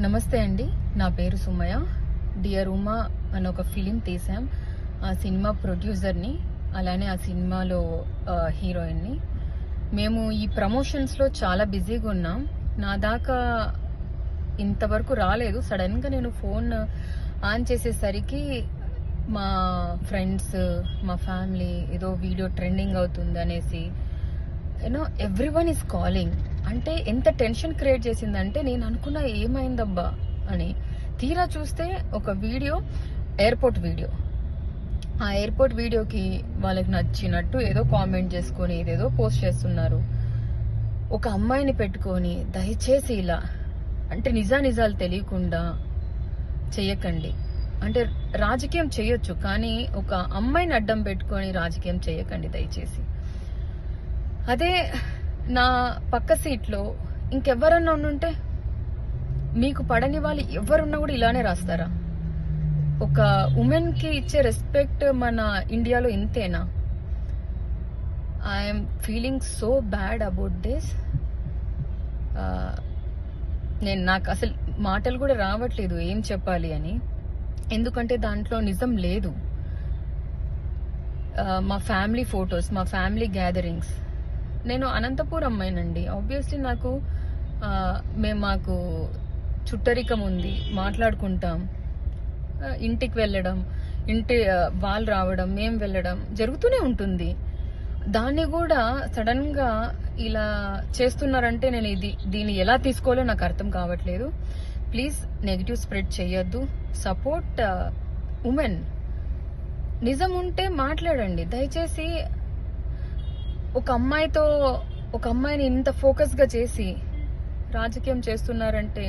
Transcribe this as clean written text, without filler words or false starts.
నమస్తే అండి. నా పేరు సుమయ. డియర్ ఉమా అని ఒక ఫిలిం తీసాం. ఆ సినిమా ప్రొడ్యూసర్ని, అలానే ఆ సినిమాలో హీరోయిన్ని. మేము ఈ ప్రమోషన్స్లో చాలా బిజీగా ఉన్నాం. నా దాకా ఇంతవరకు రాలేదు. సడన్గా నేను ఫోన్ ఆన్ చేసేసరికి మా ఫ్రెండ్స్, మా ఫ్యామిలీ ఏదో వీడియో ట్రెండింగ్ అవుతుంది అనేసి ఎవ్రీవన్ ఈస్ కాలింగ్. అంటే ఎంత టెన్షన్ క్రియేట్ చేసిందంటే నేను అనుకున్నా ఏమైందబ్బా అని. తీరా చూస్తే ఒక వీడియో, ఎయిర్పోర్ట్ వీడియో. ఆ ఎయిర్పోర్ట్ వీడియోకి వాళ్ళకి నచ్చినట్టు ఏదో కామెంట్ చేసుకొని ఏదేదో పోస్ట్ చేస్తున్నారు. ఒక అమ్మాయిని పెట్టుకొని దయచేసి ఇలా అంటే నిజాలు తెలియకుండా చెయ్యకండి. అంటే రాజకీయం చేయొచ్చు, కానీ ఒక అమ్మాయిని అడ్డం పెట్టుకొని రాజకీయం చేయకండి దయచేసి. అదే నా పక్క సీట్లో ఇంకెవరన్నా ఉండుంటే, మీకు పడని వాళ్ళు ఎవరున్నా కూడా ఇలానే రాస్తారా? ఒక ఉమెన్ కి ఇచ్చే రెస్పెక్ట్ మన ఇండియాలో ఇంతేనా? I'm feeling so bad about this. నాకు అసలు మాటలు కూడా రావట్లేదు ఏం చెప్పాలి అని. ఎందుకంటే దాంట్లో నిజం లేదు. మా ఫ్యామిలీ ఫొటోస్, మా ఫ్యామిలీ గ్యాదరింగ్స్. నేను అనంతపూర్ అమ్మాయినండి. ఆబ్వియస్లీ మాకు చుట్టరికం ఉంది, మాట్లాడుకుంటాం. ఇంటికి వెళ్ళడం, వాళ్ళు రావడం, మేము వెళ్ళడం జరుగుతూనే ఉంటుంది. దాన్ని కూడా సడన్ గా ఇలా చేస్తున్నారంటే నేను దీన్ని ఎలా తీసుకోవాలో నాకు అర్థం కావట్లేదు. ప్లీజ్ నెగిటివ్ స్ప్రెడ్ చేయొద్దు. Support women. నిజం ఉంటే మాట్లాడండి దయచేసి. ఒక అమ్మాయిని ఇంత ఫోకస్ గా చేసి రాజకీయం చేస్తున్నారంటే